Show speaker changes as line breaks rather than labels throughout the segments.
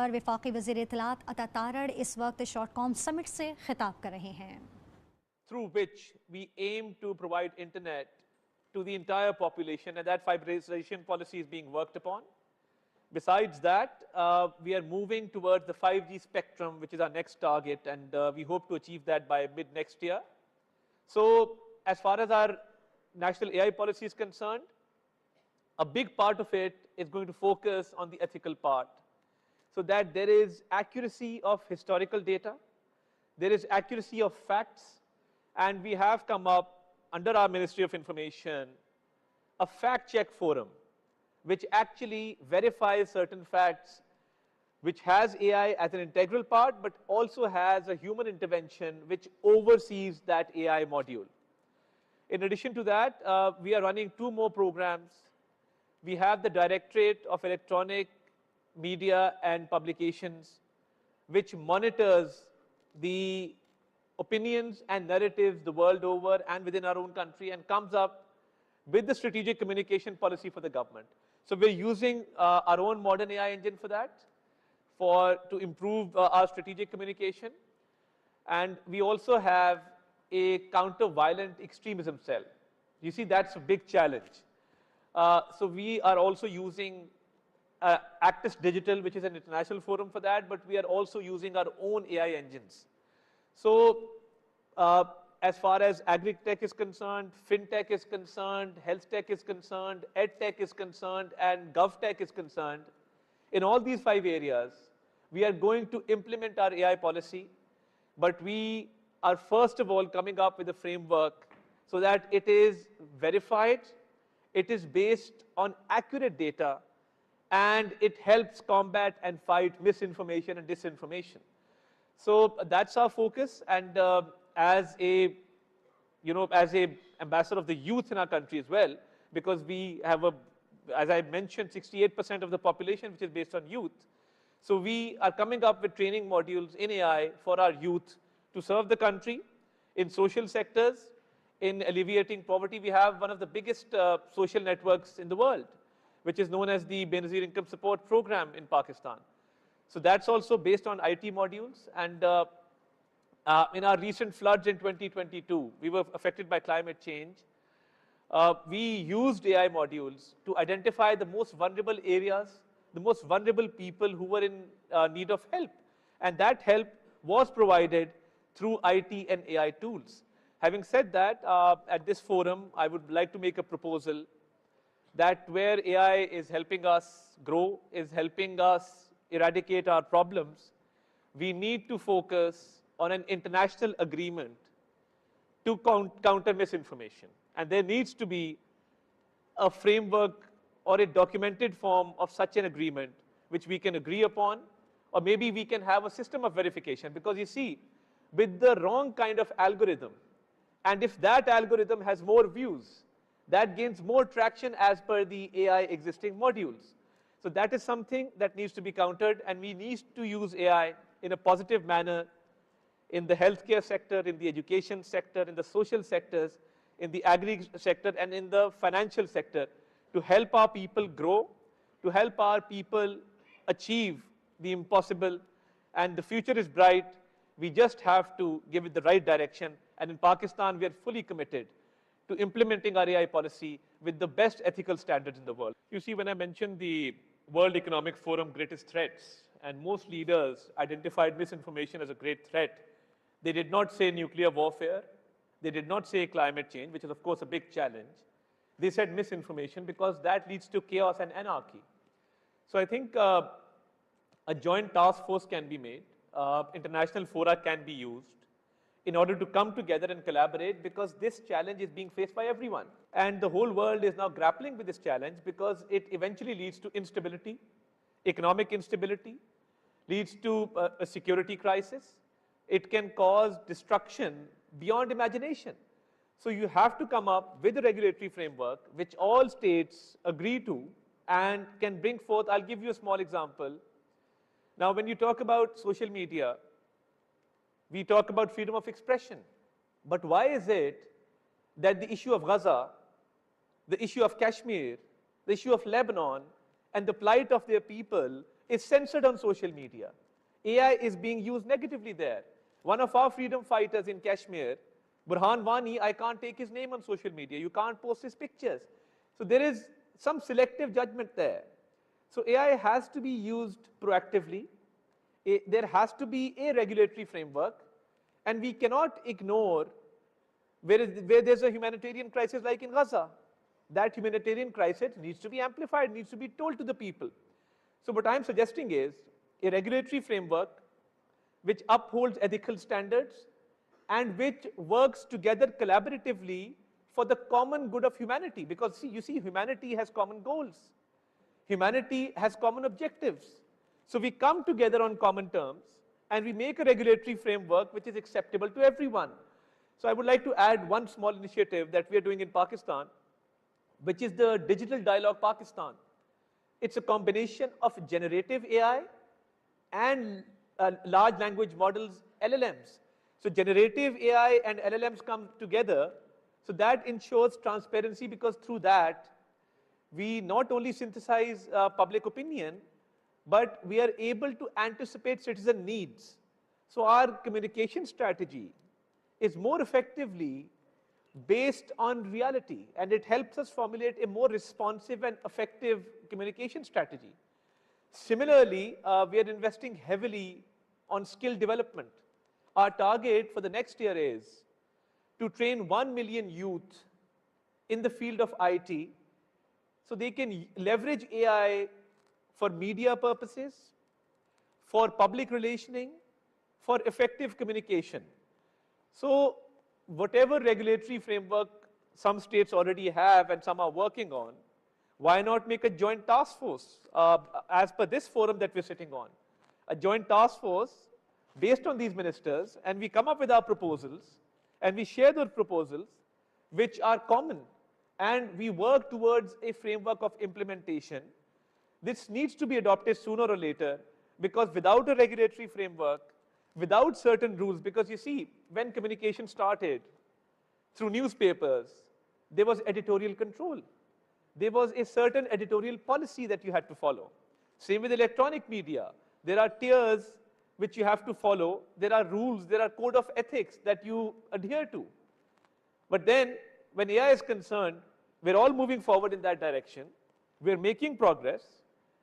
तारार वफाकी वज़ीर इत्तलात अता तारड़ इस वक्त शॉर्टकॉम समिट से खिताब कर रहे हैं।
Through which we aim to provide internet to the entire population, and that fiberization policy is being worked upon. Besides that, we are moving towards the 5G spectrum, which is our next target, and we hope to achieve that by mid next year. So, as far as our national AI policy is concerned, a big part of it is going to focus on the ethical part, so that there is accuracy of historical data, there is accuracy of facts, and we have come up under our Ministry of Information a fact check forum which actually verifies certain facts, which has AI as an integral part, but also has a human intervention which oversees that AI module. In addition to that, we are running 2 more programs. We have the Directorate of Electronic Media and Publications, which monitors the opinions and narratives the world over and within our own country, and comes up with the strategic communication policy for the government. So we're using our own modern AI engine for that, to improve our strategic communication. And we also have a counter-violent extremism cell. You see, that's a big challenge. So we are also using Actis Digital, which is an international forum for that, but we are also using our own AI engines. So as far as agri-tech is concerned, fintech is concerned, health tech is concerned, ed tech is concerned, and gov tech is concerned, in all these 5 areas, we are going to implement our AI policy, but we are first of all coming up with a framework so that it is verified, it is based on accurate data, and it helps combat and fight misinformation and disinformation. So that's our focus, and as a ambassador of the youth in our country as well, because we have as I mentioned, 68% of the population which is based on youth. So we are coming up with training modules in AI for our youth to serve the country in social sectors, in alleviating poverty. We have one of the biggest social networks in the world, which is known as the Benazir Income Support Program in Pakistan. So that's also based on IT modules, and in our recent floods in 2022, we were affected by climate change. We used AI modules to identify the most vulnerable areas, the most vulnerable people who were in need of help. And that help was provided through IT and AI tools. Having said that, at this forum, I would like to make a proposal that where AI is helping us grow, is helping us eradicate our problems, we need to focus on an international agreement to counter misinformation. And there needs to be a framework or a documented form of such an agreement which we can agree upon, or maybe we can have a system of verification. Because you see, with the wrong kind of algorithm, and if that algorithm has more views, that gains more traction as per the AI existing modules. So that is something that needs to be countered, and we need to use AI in a positive manner in the healthcare sector, in the education sector, in the social sectors, in the agri sector, and in the financial sector, to help our people grow, to help our people achieve the impossible. And the future is bright. We just have to give it the right direction. And in Pakistan, we are fully committed to implementing our AI policy with the best ethical standards in the world. You see, when I mentioned the World Economic Forum greatest threats, and most leaders identified misinformation as a great threat, they did not say nuclear warfare, they did not say climate change, which is of course a big challenge. They said misinformation, because that leads to chaos and anarchy. So I think a joint task force can be made, international fora can be used in order to come together and collaborate, because this challenge is being faced by everyone. And the whole world is now grappling with this challenge, because it eventually leads to instability, economic instability, leads to a security crisis. It can cause destruction beyond imagination. So you have to come up with a regulatory framework which all states agree to and can bring forth. I'll give you a small example. Now, when you talk about social media, we talk about freedom of expression. But why is it that the issue of Gaza, the issue of Kashmir, the issue of Lebanon, and the plight of their people is censored on social media. AI is being used negatively there. One of our freedom fighters in Kashmir, Burhan Wani, I can't take his name on social media. You can't post his pictures. So there is some selective judgment there. So AI has to be used proactively. There has to be a regulatory framework, and we cannot ignore where there's a humanitarian crisis like in Gaza. That humanitarian crisis needs to be amplified, needs to be told to the people. So what I'm suggesting is a regulatory framework which upholds ethical standards and which works together collaboratively for the common good of humanity. Because you see, humanity has common goals. Humanity has common objectives. So we come together on common terms and we make a regulatory framework which is acceptable to everyone. So I would like to add one small initiative that we are doing in Pakistan, which is the Digital Dialogue Pakistan. It's a combination of generative AI and large language models, LLMs. So generative AI and LLMs come together, so that ensures transparency, because through that, we not only synthesize public opinion, but we are able to anticipate citizen needs. So our communication strategy is more effectively based on reality, and it helps us formulate a more responsive and effective communication strategy. Similarly, we are investing heavily on skill development. Our target for the next year is to train 1 million youth in the field of IT, so they can leverage AI for media purposes, for public relationing, for effective communication. So whatever regulatory framework some states already have and some are working on, why not make a joint task force as per this forum that we're sitting on? A joint task force based on these ministers, and we come up with our proposals and we share those proposals which are common, and we work towards a framework of implementation. This needs to be adopted sooner or later, because without a regulatory framework, without certain rules, because you see, when communication started through newspapers, there was editorial control. There was a certain editorial policy that you had to follow. Same with electronic media. There are tiers which you have to follow. There are rules, there are code of ethics that you adhere to. But then, when AI is concerned, we're all moving forward in that direction. We're making progress.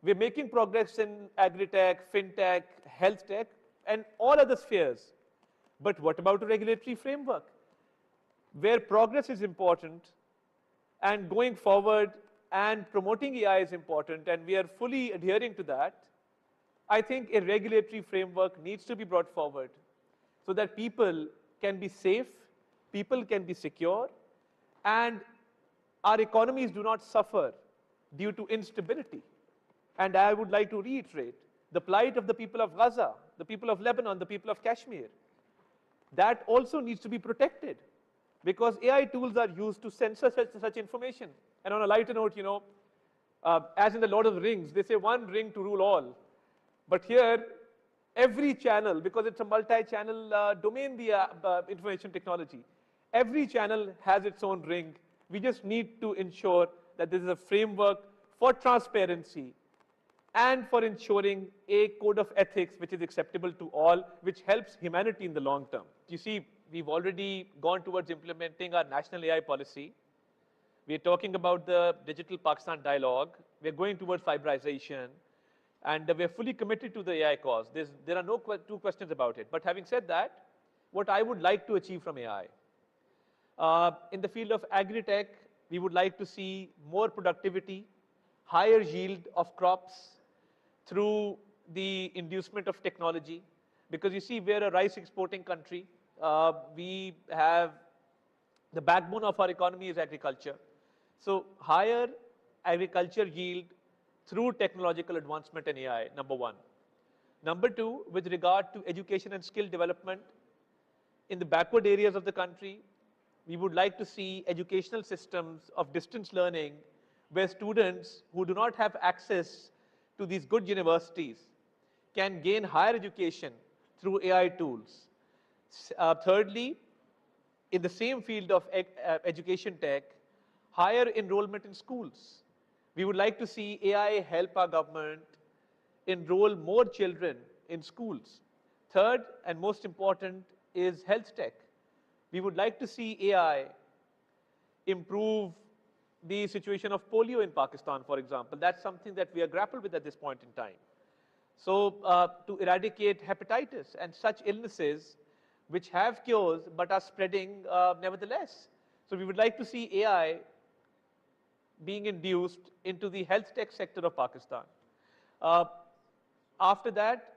We're making progress in agri-tech, fintech, health tech, and all other spheres. But what about a regulatory framework? Where progress is important, and going forward and promoting AI is important, and we are fully adhering to that, I think a regulatory framework needs to be brought forward so that people can be safe, people can be secure, and our economies do not suffer due to instability. And I would like to reiterate the plight of the people of Gaza, the people of Lebanon, the people of Kashmir. That also needs to be protected, because AI tools are used to censor such information. And on a lighter note, you know, as in the Lord of the Rings, they say one ring to rule all. But here, every channel, because it's a multi-channel domain, the information technology, every channel has its own ring. We just need to ensure that there is a framework for transparency and for ensuring a code of ethics which is acceptable to all, which helps humanity in the long term. You see, we've already gone towards implementing our national AI policy. We're talking about the Digital Pakistan Dialogue. We're going towards fiberization. And we're fully committed to the AI cause. There are no two questions about it. But having said that, what I would like to achieve from AI, in the field of agri-tech, we would like to see more productivity, higher yield of crops through the inducement of technology. Because you see, we're a rice exporting country. We have the backbone of our economy is agriculture. So higher agriculture yield through technological advancement and AI, number one. Number two, with regard to education and skill development, in the backward areas of the country, we would like to see educational systems of distance learning where students who do not have access to these good universities can gain higher education through AI tools. Thirdly, in the same field of education tech, higher enrollment in schools. We would like to see AI help our government enroll more children in schools. Third, and most important, is health tech. We would like to see AI improve the situation of polio in Pakistan, for example. That's something that we are grappled with at this point in time. So to eradicate hepatitis and such illnesses which have cures but are spreading nevertheless. So we would like to see AI being induced into the health tech sector of Pakistan. After that,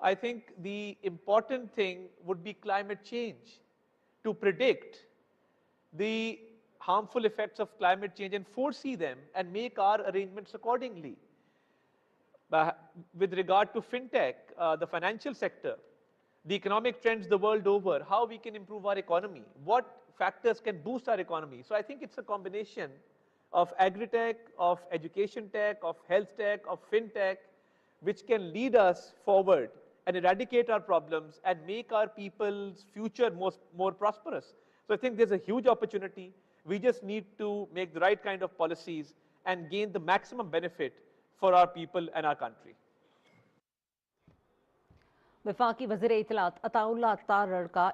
I think the important thing would be climate change, to predict the harmful effects of climate change and foresee them and make our arrangements accordingly. With regard to fintech, the financial sector, the economic trends the world over, how we can improve our economy, what factors can boost our economy. So I think it's a combination of agri-tech, of education tech, of health tech, of fintech, which can lead us forward and eradicate our problems and make our people's future more prosperous. So I think there's a huge opportunity. We just need to make the right kind of policies and gain the maximum benefit for our people and our country.
वफाकी वज़ीर इत्तलात अता तारर का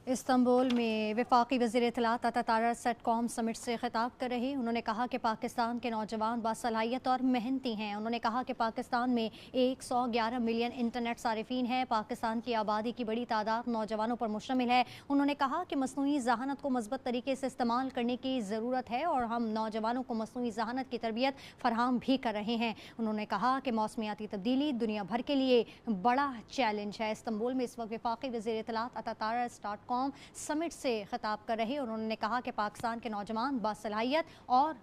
Istanbul में वफाकी वज़ीर इत्तलात अता Tarar sitcom summit से खिताब कर रही। उन्होंने कहा कि पाकिस्तान के नौजवान बासलाहियत और मेहनती हैं। उन्होंने कहा कि पाकिस्तान में 111 मिलियन इंटरनेट सारिफीन हैं। पाकिस्तान की आबादी की बड़ी तादाद नौजवानों पर मुश्तमिल है। उन्होंने कहा कि मसनूई जहानत को मज़बूत तरीके से इस्तेमाल करने की ज़रूरत है और हम नौजवानों को मसनूई जहानत की तरबियत फराहम भी कर रहे हैं। उन्होंने कहा कि मौसमियाती तब्दीली दुनिया भर के लिए बड़ा चैलेंज है। इस्तांबुल में इस वक्त वफाकी वज़ीर इत्तलात अता तारर StartCom समिट से खिताब कर रहे। उन्होंने कहा कि पाकिस्तान के नौजवान बासलाहियत और